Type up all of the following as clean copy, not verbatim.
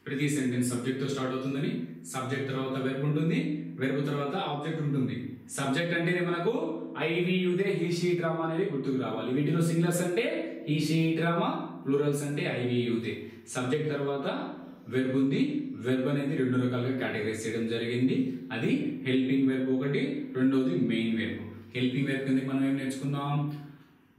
ప్రతి sentence subject తో start అవుతుందని, సబ్జెక్ట్ తర్వాత వెర్బ్ ఉంటుంది, వెర్బ్ తర్వాత ఆబ్జెక్ట్ ఉంటుంది. సబ్జెక్ట్ అంటే మనకు I we you they he she డ్రామా అనేది గుర్తుకు రావాలి. వీటిలో సింగులర్స్ అంటే హి షీ డ్రామా, ప్లూరల్స్ అంటే I we you they. Subject తర్వాత వెర్బ్ ఉంది. వెర్బ్ అనేది రెండు రకాలుగా కేటగరైజ్ చేయడం జరిగింది. అది హెల్పింగ్ వెర్బ్ ఒకటి, రెండోది మెయిన్ వెర్బ్. హెల్పింగ్ వెర్బ్ కింద మనం ఏం నేర్చుకున్నాం?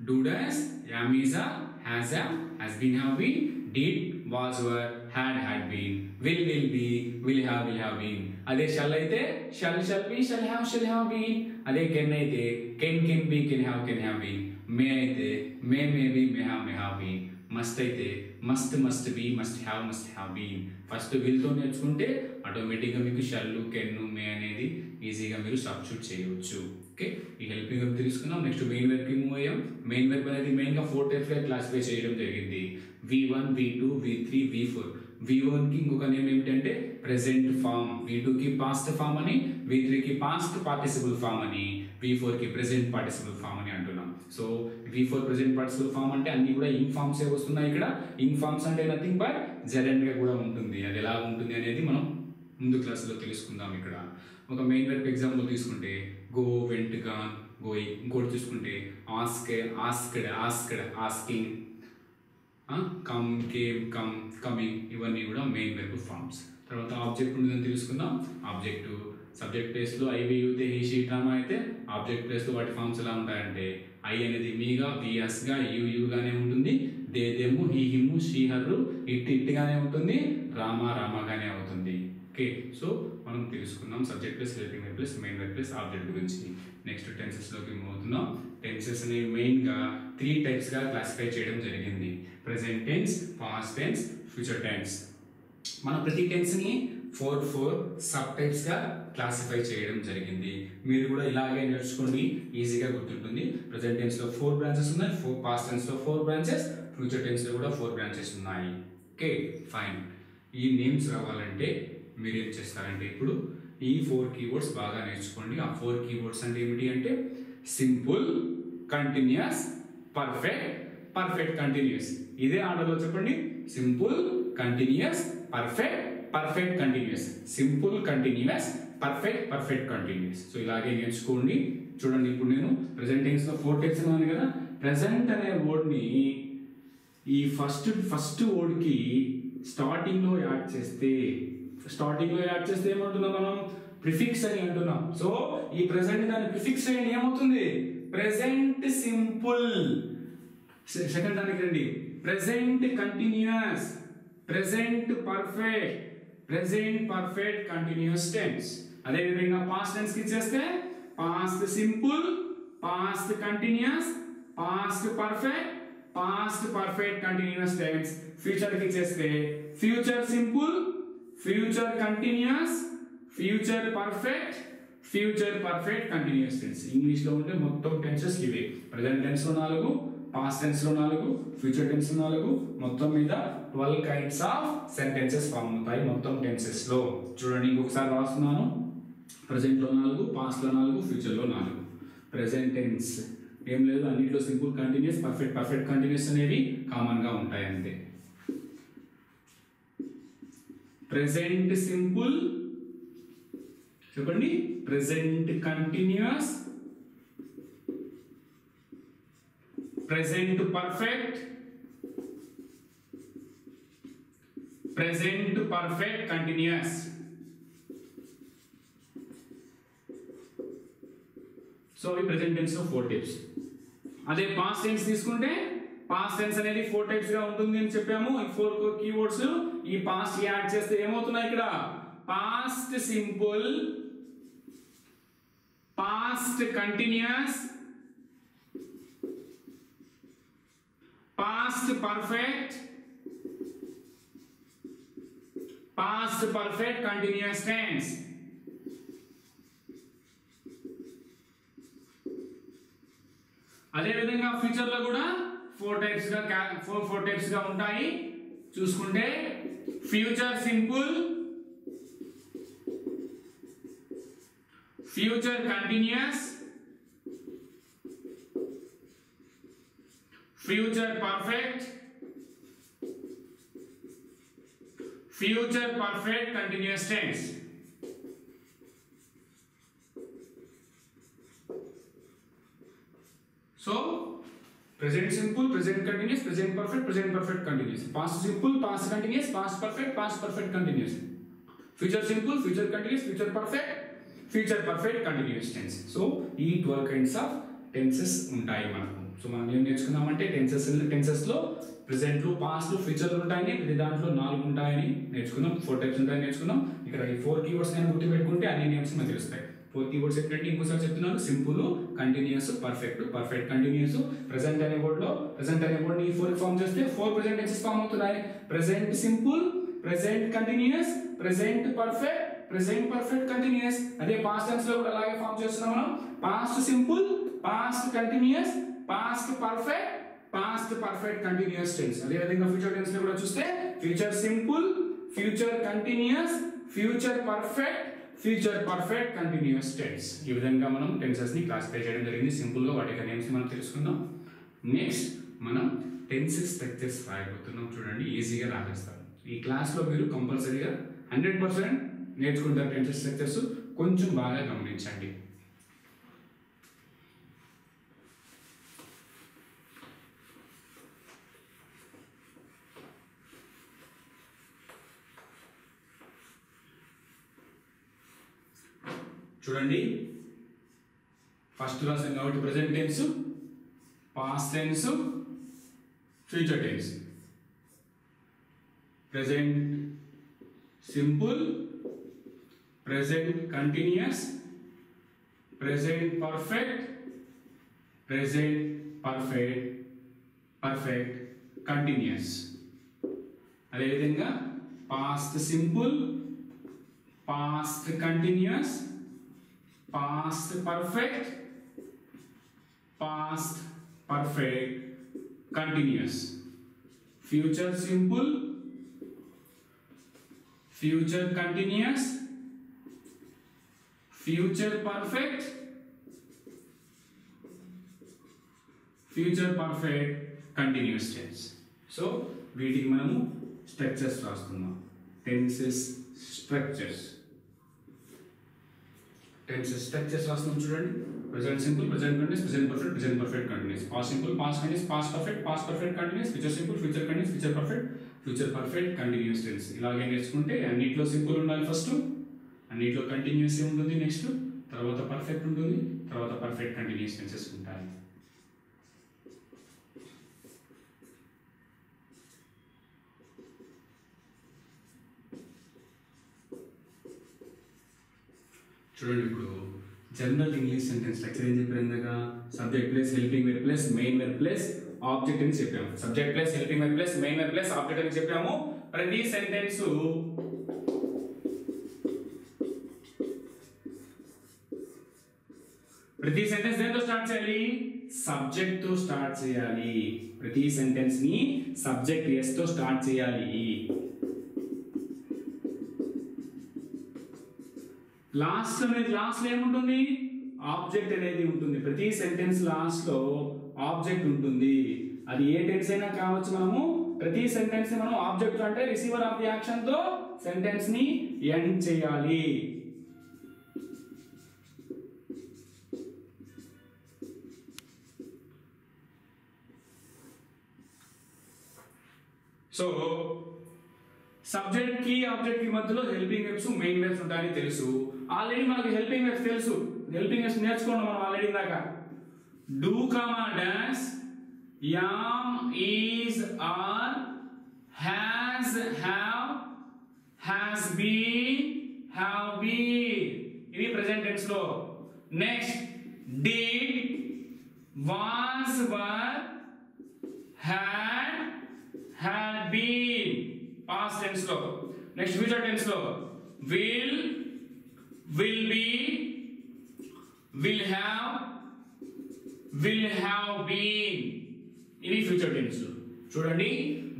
Do dash, am is are, has ఆ, has been have been, did, was were, had been, will be, will have been. అదే shall అయితే shall be, shall have been. అదే can అయితే can be, can have been. may అయితే may be, may have been. must అయితే must be, must have been. First will తో నేర్చుకుంటే ఆటోమేటిక్గా మీకు shall, can, may అనేది ఈజీగా మీరు సబ్స్టిట్యూట్ చేయవచ్చు. ఓకే, ఈ హెల్పింగ్ వెర్బ్ తీసుకున్నాం. నెక్స్ట్ మెయిన్ వెర్బ్ కి మూవ్ అయ్యాం. మెయిన్ వెర్బ్ అనేది మెయిన్ గా 4 టైప్స్ గా క్లాసిఫై చేయడం జరిగింది. V1, V2, V3, V4. V1 కి ఇంకొక నేమ్ ఏమిటంటే ప్రెసెంట్ ఫామ్, V2 కి పాస్ట్ ఫామ్ అని, V3 కి పాస్ట్ పార్టిసిపుల్ ఫామ్ అని, V4 కి ప్రెసెంట్ పార్టిసిపుల్ ఫామ్ అని అంటున్నాం. So V4 present participle form అంటే అన్ని కూడా ఇంగ్ ఫామ్స్ ఏ వస్తున్నాయి. ఇక్కడ ఇంగ్ ఫామ్స్ అంటే నథింగ్ బట్ జెరెండ్ గా కూడా ఉంటుంది. అది ఎలా ఉంటుంది అనేది మనం ముందు క్లాసులో తెలుసుకుందాం. ఇక్కడ ఒక మెయిన్ వెర్బ్ ఎగ్జాంపుల్ తీసుకుంటే గో, వెంట్, గాన్, గోయింగ్. ఇంకోటి చూసుకుంటే ask, asked, asking, come, came, coming. ఇవన్నీ కూడా మెయిన్ వెర్బ్ ఫార్మ్స్. తర్వాత ఆబ్జెక్ట్ ఉంటుందని తెలుసుకుందాం. ఆబ్జెక్ట్ సబ్జెక్ట్ ప్లేస్ లో I we you they he she డ్రామా అయితే ఆబ్జెక్ట్ ప్లేస్ లో వాటి ఫార్మ్స్ ఎలా ఉంటాయంటే ఐ అనేది మీగా, వి ఎస్ గా, యు గానే ఉంటుంది, they them, he him, she her, it గానే ఉంటుంది, రామాగానే అవుతుంది. ఓకే, సో మనం తెలుసుకున్నాం subject plus helping verb plus main verb plus object గురించి. నెక్స్ట్ టెన్సెస్ లోకి మూవ్ అవుతున్నాం. టెన్సెస్ అనేవి మెయిన్ గా 3 టైప్స్ గా క్లాసిఫై చేయడం జరిగింది. Present tense, past tense, future tense. మనం ప్రతి టెన్స్ ని 4 సబ్ టైప్స్ గా క్లాసిఫై చేయడం జరిగింది. మీరు కూడా ఇలాగే నేర్చుకోండి, ఈజీగా గుర్తుంటుంది. ప్రెసెంట్ టెన్స్ లో 4 బ్రాంచెస్ ఉన్నాయి, పాస్ట్ టెన్స్ లో 4 బ్రాంచెస్, ఫ్యూచర్ టెన్స్ లో కూడా 4 బ్రాంచెస్ ఉన్నాయి. Okay, fine. ఈ నేమ్స్ రావాలంటే మీరు ఏం చేస్తారంటే ఇప్పుడు ఈ 4 కీవర్డ్స్ బాగా నేర్చుకోండి. ఆ 4 కీవర్డ్స్ అంటే ఏమిటి అంటే సింపుల్, కంటిన్యూస్, పర్ఫెక్ట్ కంటిన్యూస్. ఇదే ఆర్డర్లో చెప్పండి. Simple, continuous, perfect continuous. Simple, continuous, perfect continuous. So ఇలాగే నేర్చుకోండి. చూడండి, ఇప్పుడు నేను ప్రెసెంట్ టెన్స్ లో 4 టైప్స్ ఉన్నాను కదా. ప్రెసెంట్ అనే వర్డ్ ని ఈ ఫస్ట్ వర్డ్ కి స్టార్టింగ్ లో యాడ్ చేస్తే ఏమంటున్నాం మనం? ప్రిఫిక్స్ అని అంటున్నాం. సో ఈ ప్రెసెంట్ దాని ప్రిఫిక్స్ అయ్యి ఏమవుతుంది? Present simple. సెకండ్ దానికి రండి. Present continuous, present perfect continuous tense. అదే విధంగా పాస్ట్ టెన్స్ కి ఇచ్చేస్తే past simple, past continuous, past perfect continuous tense. Future కి ఇచ్చేస్తే future simple, future continuous, future perfect continuous tense. English లో ఉంటే మొత్తం టెన్సెస్ ఇవే. ప్రెసెంట్ టెన్స్ లో 4, పాస్ట్ టెన్స్ లో 4, ఫ్యూచర్ టెన్స్ లో 4, మొత్తం మీద 12 కైండ్స్ ఆఫ్ సెంటెన్సెస్ ఫామ్ అవుతాయి మొత్తం టెన్సెస్ లో. చూడండి, ఇంకొకసారి రాస్తున్నాను. ప్రెసెంట్ లో 4, పాస్ట్ లో 4, ఫ్యూచర్ లో 4. ప్రెసెంట్ టెన్స్ ఏం లేదు, అన్నిట్లో సింపుల్, కంటిన్యూస్, పర్ఫెక్ట్ కంటిన్యూస్ అనేవి కామన్ గా ఉంటాయి అంతే. ప్రెసెంట్ సింపుల్ చెప్పండి, present continuous, present perfect continuous. So ఈ ప్రెసెంట్ టెన్స్ లో 4 టైప్స్. అదే పాస్ట్ టెన్స్ తీసుకుంటే పాస్ట్ టెన్స్ అనేది 4 టైప్స్ గా ఉంటుంది అని చెప్పాము. ఈ 4 కీవర్డ్స్ ఈ పాస్ట్ యాడ్ చేస్తే ఏమవుతున్నాయి ఇక్కడ? Past simple, past continuous, past perfect continuous tense. అదే విధంగా ఫ్యూచర్ లో కూడా 4 టైప్స్ గా ఉంటాయి. చూసుకుంటే future simple, future continuous, future perfect, future perfect continuous tense. So present simple, present continuous, present perfect continuous. Past simple, past continuous, past perfect continuous. Future simple, future continuous, future perfect continuous tense. So ఈ 12 kinds of tenses ఉంటాయి మనకు. So మనం ఏం నేర్చుకున్నామంటే tenses లో present లో past లో future లో ఉంటాయని, ప్రతి దాంట్లో 4 ఉంటాయని నేర్చుకున్నాం. 4 టైప్స్ ఉంటాయని నేర్చుకున్నాం. ఇక్కడ ఈ 4 కీవర్డ్స్ కానీ గుర్తు పెట్టుకుంటే అన్ని నేమ్స్ మనకు తెలుస్తాయి. 4 కీవర్డ్స్ ఏంటంటే ఇంకోసారి చెప్తున్నాను, simple, continuous, perfect continuous. Present అనే వర్డ్ ని 4 ఫామ్ చేస్తే 4 ప్రెసెంట్ టెన్సెస్ ఫామ్ అవుతున్నాయి. Present simple, present continuous, present perfect continuous. అదే పాస్ట్ టెన్స్ లో కూడా అలాగే ఫామ్ చేస్తున్నాం మనం. Past simple, past continuous, past perfect continuous tense. అదే విధంగా ఫ్యూచర్ టెన్స్ లో కూడా చూస్తే future simple, future continuous, future perfect continuous tense. ఈ విధంగా మనం టెన్సెస్ ని క్లాసిఫై చేయడం జరిగింది. సింపుల్ గా వాటి నేమ్స్ మనం తెలుసుకుందాం. నెక్స్ట్ మనం టెన్సెస్ స్ట్రక్చర్స్ రాయబోతున్నాం. చూడండి, ఈజీగా రాసేస్తారు. ఈ క్లాస్ లో మీరు కంపల్సరీగా 100% నేర్చుకుంటారు. టెన్సెస్ స్ట్రక్చర్స్ కొంచెం బాగా గమనించండి. చూడండి, ఫస్ట్ రాసాం కాబట్టి present tense, past tense, future tense. Present simple, present continuous, present perfect continuous. అదేవిధంగా past simple, past continuous, past perfect continuous. Future simple, future continuous, future perfect continuous tense. So వీటికి మనము structures రాస్తున్నాం. Tenses structures రాస్తున్నాం. చూడండి, present simple, present continuous, present perfect continuous. Past simple, past continuous, past perfect continuous. Future simple, future continuous, future perfect continuous tense. ఇలాగే నేర్చుకుంటే అన్నిట్లో simple ఉండాలి first, అన్నిట్లో కంటిన్యూస్ ఉంటుంది, నెక్స్ట్ తర్వాత పర్ఫెక్ట్ ఉంటుంది, తర్వాత పర్ఫెక్ట్ కంటిన్యూస్ టెన్సెస్ ఉంటాయి. చూడండి, ఇప్పుడు జనరల్ ఇంగ్లీష్ సెంటెన్స్ స్ట్రక్చర్ ఏం చెప్పారు ఇందాక? Subject plus helping verb plus main verb plus object అని చెప్పాము. Subject plus helping verb plus main verb plus object అని చెప్పాము. ప్రతి సెంటెన్స్ దేంతో స్టార్ట్ చేయాలి? సబ్జెక్ట్ తో స్టార్ట్ చేయాలి. ప్రతి సెంటెన్స్ ని సబ్జెక్ట్ ఎస్ తో స్టార్ట్ చేయాలి. లాస్ట్ లో ఏముంటుంది? ఆబ్జెక్ట్ అనేది ఉంటుంది. ప్రతి సెంటెన్స్ లాస్ట్ లో ఆబ్జెక్ట్ ఉంటుంది. అది ఏ టెన్స్ అయినా కావచ్చు. మనము ప్రతి సెంటెన్స్ ని మనం ఆబ్జెక్ట్ అంటే రిసీవర్ ఆఫ్ ది యాక్షన్ తో సెంటెన్స్ ని ఎండ్ చేయాలి. సో సబ్జెక్ట్ కి ఆబ్జెక్ట్ కి మధ్యలో హెల్పింగ్ వెర్బ్స్ మెయిన్ వెర్బ్స్ ఉంటాయని తెలుసు. ఆల్రెడీ మనకు హెల్పింగ్ వెర్బ్స్ తెలుసు. హెల్పింగ్ వెర్బ్స్ నేర్చుకున్నాం మనం ఆల్రెడీ దాకా. Do comma dash, am, is, are, has, have, has been, have been. ఇది ప్రెసెంట్ టెన్స్ లో. Next did, was, were, had, had been. Past tense లో. నెక్స్ట్ ఫ్యూచర్ టెన్స్ లో will be, will have been. ఇది future tense లో. చూడండి,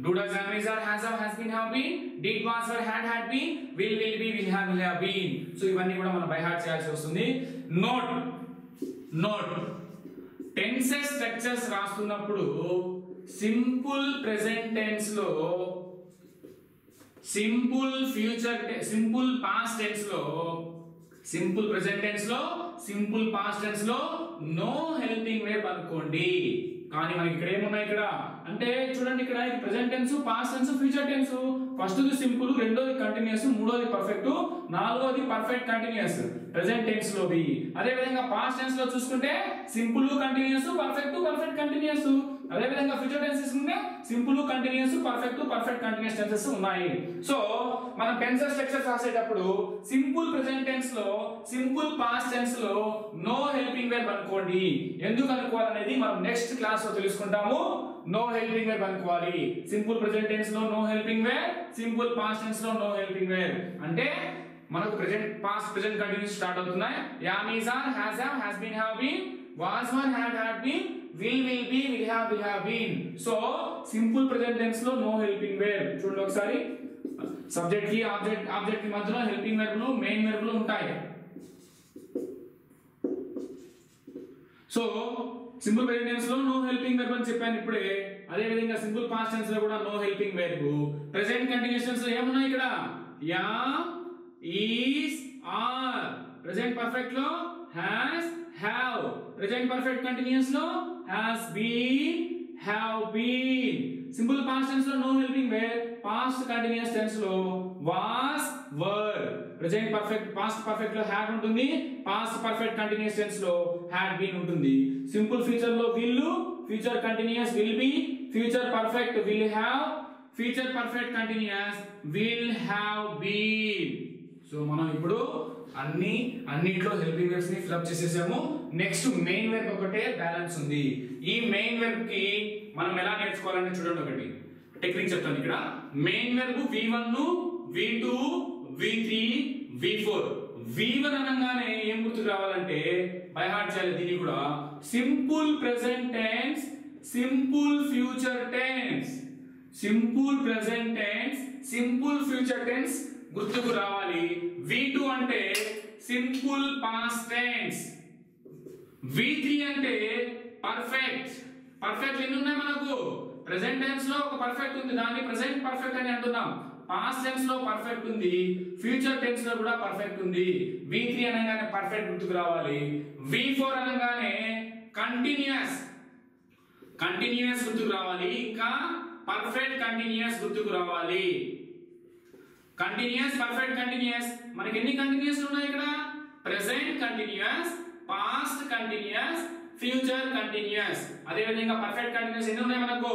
do, does, am, is, are, has, have been, have been, did, was, were, had been, will be, will have been. So ఇవన్నీ కూడా మనం by heart చేయాల్సి వస్తుంది. Note tenses structures రాస్తున్నప్పుడు simple present tense లో simple future simple past tense లో simple present tense లో simple past tense లో నో హెల్పింగ్ వర్బ్ అనుకోండి. కానీ మనకి ఇక్కడ ఏమున్నాయి ఇక్కడ అంటే చూడండి, ఇక్కడ ఇది present tense, past tense, future tense. ఫస్ట్ది సింపుల్, రెండోది కంటిన్యూస్, మూడోది పర్ఫెక్ట్, నాలుగోది పర్ఫెక్ట్ కంటిన్యూస్ ప్రెజెంట్ టెన్స్ లోవి. అదే విధంగా పాస్ట్ టెన్స్ లో చూసుకుంటే simple continuous, perfect perfect continuous. అదే విధంగా ఫ్యూచర్ టెన్స్ తీసుకుంటే simple continuous, perfect perfect continuous tenses ఉన్నాయి. సో మనం టెన్సెస్ స్ట్రక్చర్స్ రాసేటప్పుడు సింపుల్ ప్రెజెంట్ టెన్స్ లో సింపుల్ పాస్ట్ టెన్స్ లో నో హెల్పింగ్ వర్బ్ అనుకోండి. ఎందుకు అనుకోవాలనేది మనం నెక్స్ట్ క్లాస్ లో తెలుసుకుంటాము. నో హెల్పింగ్ వర్బ్ అనుకోవాలి. సింపుల్ ప్రెజెంట్ టెన్స్ లో no helping verb, simple past tense లో నో హెల్పింగ్ వర్బ్. అంటే మనకు present past present continuous start అవుతున్నాయి. Am is are, has have, has been have been, was were, had been, will be, will have been. So simple present tense లో no helping verb. చూడండి ఒకసారి, subject కి object కి మధ్యలో helping verb లు main verb లు ఉంటాయి. So simple present tense లో నో హెల్పింగ్ verb అని చెప్పాను ఇప్పుడే. అదే విధంగా సింపుల్ పాస్ట్ టెన్స్ లో కూడా no helping verb. Present continuous tense లో ఏమున్నాయి ఇక్కడ? Am, is, are. Present perfect లో has, have. Present perfect continuous లో has been, have been. Simple past tense లో no helping verb. Past continuous tense లో was, were. Present perfect, past perfect లో had ఉంటుంది. Past perfect continuous tense లో had been ఉంటుంది. Simple future లో will, future continuous will be, future perfect will have, future perfect continuous will have been. So మనం ఇప్పుడు అన్నిట్లో helping verbs ని fill up చేసేసాము. నెక్స్ట్ మెయిన్ వెర్బ్ ఒకటే బ్యాలెన్స్ ఉంది. ఈ మెయిన్ వెర్బ్ కి మనం ఎలా నేర్చుకోవాలంటే చూడండి, ఒకటి టెక్నిక్ చెప్తాను ఇక్కడ. Main verb V1, V2, V3, V4. V1 అనగానే ఏం గుర్తుకు రావాలంటే బై హార్ట్ చేయాలి దీన్ని కూడా. Simple present tense, simple future tense. Simple present tense, simple future tense గుర్తుకు రావాలి. V2 అంటే సింపుల్ పాస్ట్ టెన్స్. V3 అంటే పర్ఫెక్ట్. పర్ఫెక్ట్ ఎన్ని ఉన్నాయి మనకు? ప్రెజెంట్ టెన్స్ లో ఒక పర్ఫెక్ట్ ఉంది, దాన్ని ప్రెజెంట్ పర్ఫెక్ట్ అని అంటున్నాం. పాస్ట్ టెన్స్ లో పర్ఫెక్ట్ ఉంది, ఫ్యూచర్ టెన్స్ లో కూడా పర్ఫెక్ట్ ఉంది. V3 అనగానే పర్ఫెక్ట్ గుర్తుకు రావాలి. V4 అనగానే కంటిన్యూస్ గుర్తుకు రావాలి. ఇంకా పర్ఫెక్ట్ కంటిన్యూస్ గుర్తుకు రావాలి. Continuous, perfect continuous. మనకి ఎన్ని కంటిన్యూస్ ఉన్నాయి ఇక్కడ? Present continuous, past continuous, future continuous. అదే విధంగా పర్ఫెక్ట్ కంటిన్యూస్ ఎన్ని ఉన్నాయి మనకు?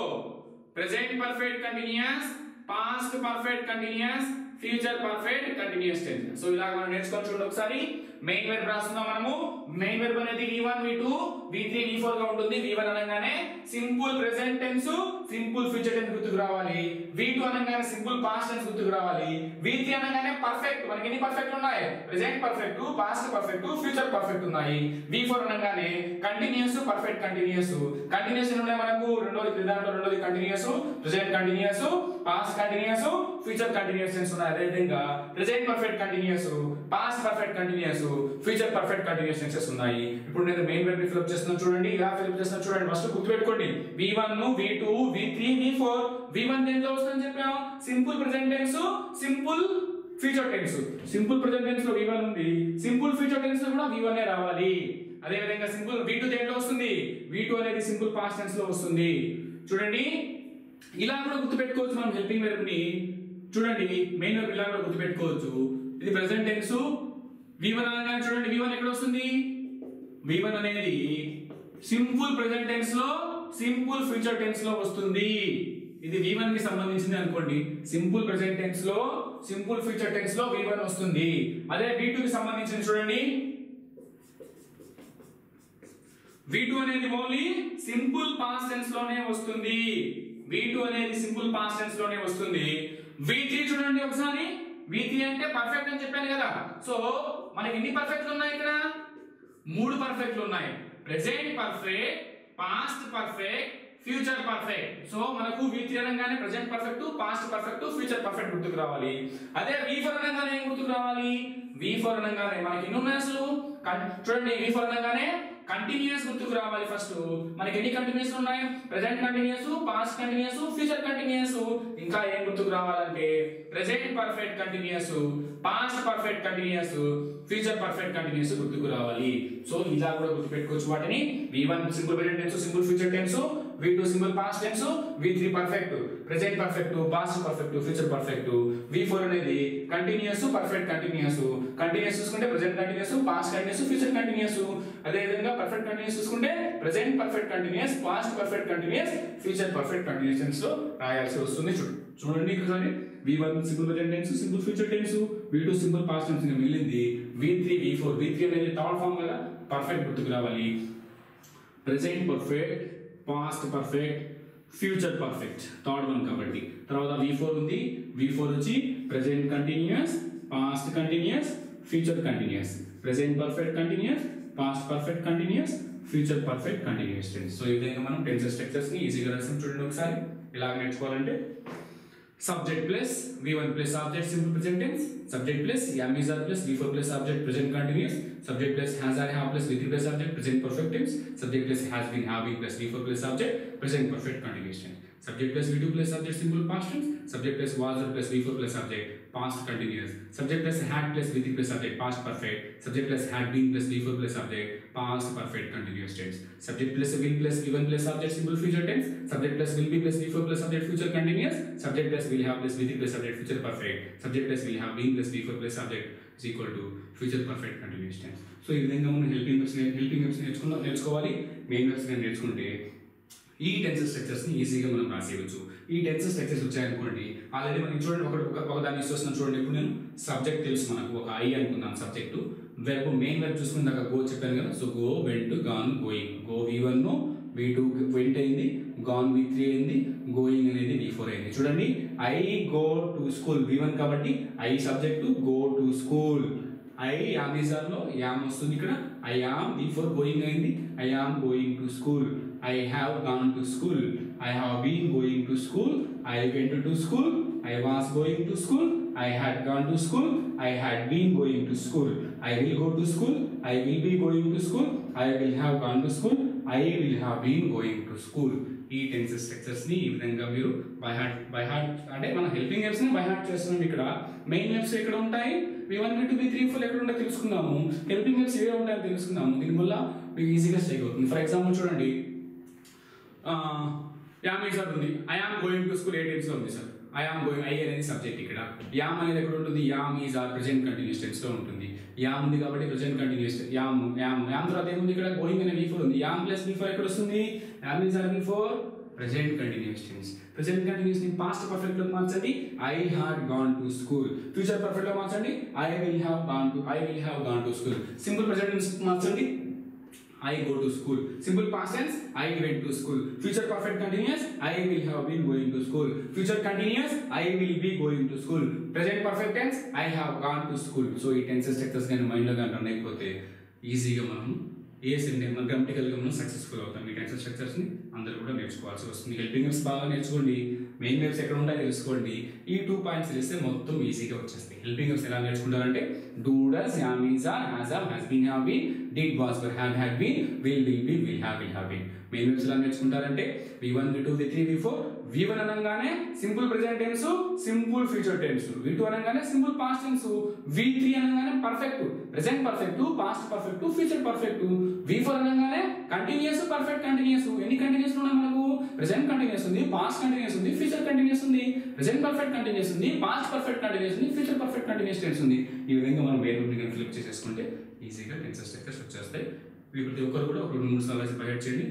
Present perfect continuous, past perfect continuous, future perfect continuous tense. So ఇలా మనం నేర్చుకొని చూడండి ఒకసారి. మెయిన్ వెర్బ్ రాస్తున్నాం మనము. మెయిన్ వెర్బ్ అనేది V1, V2, V3, V4 గా ఉంటుంది. V1 అనగానే simple present tense, simple future tense గుర్తుకు రావాలి. V2 అనగానే సింపుల్ పాస్ట్ టెన్స్ గుర్తుకు రావాలి. V3 అనగానే పర్ఫెక్ట్. మనకి ఎన్ని పర్ఫెక్ట్ ఉన్నాయి? Present perfect, past perfect, future perfect ఉన్నాయి. V4 అనగానే కంటిన్యూస్, పర్ఫెక్ట్ కంటిన్యూస్. కంటిన్యూస్ ఉన్నాయి మనకు. రెండోది continuous, present continuous, past continuous, future continuous tense ఉన్నాయి. అదే విధంగా present perfect continuous, past perfect continuous, future perfect continuous tenses ఉన్నాయి. ఇప్పుడు నేను మెయిన్ వెర్బ్ ని ఫిల్అప్ చేస్తున్నాను చూడండి. ఇలా ఫిల్అప్ చేస్తున్నాను చూడండి. ఫస్ట్ గుర్తుపెట్టుకోండి, V1, V2, V3, V4. V1 దేంట్లో వస్తుందని చెప్పాము? Simple present tense, simple future tense. Simple present tense లో V1 ఉంది, సింపుల్ ఫ్యూచర్ టెన్స్ లో కూడా V1 ఏ రావాలి. అదే విధంగా సింపుల్ V2 దేంట్లో వస్తుంది? V2 అనేది సింపుల్ పాస్ట్ టెన్స్ లో వస్తుంది. చూడండి, ఇలా కూడా గుర్తుపెట్టుకోవచ్చు మనం హెల్పింగ్ వెర్బ్ ని. చూడండి, మెయిన్ వెర్బ్ ఇలా కూడా గుర్తుపెట్టుకోవచ్చు. ఇది ప్రెజెంట్ టెన్స్. V1 అనగానే చూడండి, V1 ఎక్కడ వస్తుంది? V1 అనేది సింపుల్ ప్రెజెంట్ టెన్స్ లో, సింపుల్ ఫ్యూచర్ టెన్స్ లో వస్తుంది. ఇది V1 కి సంబంధించింది అనుకోండి. సింపుల్ ప్రెజెంట్ టెన్స్ లో, సింపుల్ ఫ్యూచర్ టెన్స్ లో V1 వస్తుంది. అదే V2 కి సంబంధించింది చూడండి, V2 అనేది ఓన్లీ సింపుల్ పాస్ట్ టెన్స్ లోనే వస్తుంది. V2 అనేది సింపుల్ పాస్ట్ టెన్స్ లోనే వస్తుంది. V3 చూడండి ఒకసారి. V3 అంటే పర్ఫెక్ట్ అని చెప్పాను కదా. సో మనకి ఎన్ని పర్ఫెక్ట్లు ఉన్నాయి ఇక్కడ? 3 పర్ఫెక్ట్లు ఉన్నాయి. Present perfect, past perfect, future perfect. So మనకు V3 అనగానే present perfect, past perfect, future perfect గుర్తుకు రావాలి. అదే V4 అనగానే ఏం గుర్తుకు రావాలి? V4 అనగానే మనకి ఎన్ని ఉన్నాయి అసలు? చూడండి, V4 అనగానే కంటిన్యూస్ గుర్తుకు రావాలి. ఫస్ట్ మనకి ఎన్ని కంటిన్యూస్ ఉన్నాయి? Present continuous, past continuous, future continuous. ఇంకా ఏం గుర్తుకు రావాలంటే present perfect continuous, past perfect continuous, future perfect continuous గుర్తుకు రావాలి. సో ఇలా కూడా గుర్తుపెట్టుకోవచ్చు వాటిని. V1 simple present tense, simple future tense, V2 simple past tense, V3 perfect present perfect, past perfect, future perfect, V4 అనేది కంటిన్యూస్, పర్ఫెక్ట్ కంటిన్యూస్. కంటిన్యూస్ చూసుకుంటే present continuous, past continuous, future continuous. అదే విధంగా perfect continuous చూసుకుంటే present perfect continuous, past perfect continuous, future perfect continuous లో రాయాల్సి వస్తుంది. చూడండి ఒకసారి. V1 simple present tense, simple future tense, V2 simple past tense. మిగిలింది V3, V4. V3 అనేది థర్డ్ ఫార్మ్ కదా, పర్ఫెక్ట్ గుర్తుకు రావాలి. Present perfect, past perfect, future perfect third one కాబట్టి. తర్వాత V4 ఉంది. V4 వచ్చి present continuous, past continuous, future continuous. Present perfect continuous, past perfect continuous, future perfect continuous tense. So ఈ విధంగా మనం టెన్స్ స్ట్రక్చర్స్ ని ఈజీగా రాసాం. చూడండి ఒకసారి. ఇలా నేర్చుకోవాలంటే subject plus V1 plus subject simple present tense, subject plus am is are plus V4 plus subject present continuous, subject plus has are have plus V3 plus subject present perfect tense, subject plus has been have been plus V4 plus subject present perfect continuous tense, subject plus V2 plus subject simple past tense, subject plus was plus V4 plus subject past continuous, subject plus had plus V3 plus subject past perfect, subject plus had been plus V4 plus subject past perfect continuous tense, subject plus will plus V1 plus subject simple future tense, subject plus will be plus V4 plus subject future continuous, subject plus will have plus V3 plus subject future perfect, subject plus will have been plus V4 plus subject is equal to future perfect continuous tense. So ఈ విధంగా మనం helping webs నేర్చుకోవాలి. Main webs నేర్చుకుంటే ఈ tense structures ని ఈజీగా మనం రాసేయవచ్చు. ఈ టెన్స్ స్ట్రక్చర్స్ వచ్చాయనుకోండి, ఆల్రెడీ మనం చూడండి ఒక దాన్ని ఇస్తున్నాను చూడండి. ఇప్పుడు నేను సబ్జెక్ట్ తెలుసు మనకు, ఒక ఐ అనుకున్నాను సబ్జెక్టు. వెర్బ్ మెయిన్ వెర్బ్ చూసుకున్నాక గో చెప్పాను కదా. So go, went, gone, going. Go V1, V2 went అయింది, గాన్ V3 అయింది, గోయింగ్ అనేది V4 అయింది. చూడండి, I go to school V1 కాబట్టి I subject, go to school. I am is are లో యామ్ వస్తుంది ఇక్కడ. ఐ యామ్ V4 గోయింగ్ అయింది, I am going to school. I have gone to school. I have been going to school. I went to school. I was going to school. I had gone to school. I had been going to school. I will go to school. I will be going to school. I will have gone to school. I will have been going to school. ఈ tense structures ని ఈ విధంగా మీరు by heart అంటే మన helping verbs ని by heart చేస్తున్నాం. ఇక్కడ మెయిన్ వెర్బ్స్ ఎక్కడ ఉంటాయి? V1, V2, V3, V4 ఎక్కడ ఉంటాయో తెలుసుకుందాము. హెల్పింగ్ వెర్బ్స్ ఏవే ఉంటాయో తెలుసుకుందాము. దీనివల్ల మీకు ఈజీగా స్ట్రైక్ అవుతుంది. ఫర్ ఎగ్జాంపుల్ చూడండి, యామ్ ఈజ్ ఉంది. I am going to school 8 tense లో ఉంది sir. I am going, I అనేది సబ్జెక్ట్. ఇక్కడ యామ్ అనేది ఎక్కడ ఉంటుంది? Am is are present continuous tense లో ఉంటుంది. యామ్ ఉంది కాబట్టి ప్రెజెంట్ కంటిన్యూస్. యామ్ తర్వాత ఏముంది? ఇక్కడ గోయింగ్ అనే V4 ఉంది. యామ్ ప్లస్ V4 ఎక్కడ వస్తుంది? Am is are V4 present continuous tense. Present continuous ని పాస్ట్ పర్ఫెక్ట్ లో మార్చండి. I had gone to school. Future perfect లో మార్చండి. I will have gone to school. Simple present tense మార్చండి. I go to school. Simple past tense, I went to school. Future perfect continuous, I will have been going to school. Future continuous, I will be going to school. Present perfect tense, I have gone to school. So ఈ tense structures కానీ mind లో కానీ run అయిపోతే ఈజీగా మనం ఏ sentence మన grammatical గా మనం సక్సెస్ఫుల్ అవుతాం. ఈ టెన్స్ స్ట్రక్చర్స్ ని అందరూ కూడా నేర్చుకోవాల్సి వస్తుంది. హెల్పింగ్ వెర్బ్స్ బాగా నేర్చుకోండి. మెయిన్ వెర్బ్స్ ఎక్కడ ఉంటాయో తెలుసుకోండి. ఈ 2 పాయింట్స్ తెలిస్తే మొత్తం ఈజీగా వచ్చేస్తాయి. హెల్పింగ్ వెర్బ్స్ ఎలా నేర్చుకుంటారంటే do, does, am, is, are, has, has been, have been, did, was, were, have, had been, will be, will have been. Main verbs ఎలా నేర్చుకుంటారంటే V1, V2, V3, V4. V1 అనగానే simple present tense, simple future tense. V2 అనగానే simple past tense. V3 అనగానే perfect, present perfect, past perfect, future perfect. V4 అనగానే continuous, perfect continuous. ఎన్ని continuous ఉన్నాయి మనకు? Present continuous ఉంది, పాస్ట్ కంటిన్యూస్ ఉంది, future continuous ఉంది, ప్రెజెంట్ పర్ఫెక్ట్ కంటిన్యూస్ ఉంది, పాస్ట్ పర్ఫెక్ట్ కంటిన్యూస్ ఉంది, ఫ్యూచర్ పర్ఫెక్ట్ కంటిన్యూస్ టెన్స్ ఉంది. ఈ విధంగా మనం మెయిన్ వెర్బ్ ఫిల్అప్ చేసేసుకుంటే ఈజీగా టెన్స్ స్ట్రక్చర్స్ వచ్చేస్తాయి. ప్రతి ఒక్కరు కూడా ఒక 2-3 సార్లు బయట చేయండి.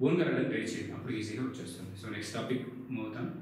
ఓన్గా రాయడానికి ట్రై చేయండి. అప్పుడు ఈజీగా వచ్చేస్తుంది. సో నెక్స్ట్ టాపిక్ మూవ్ అవుతాం.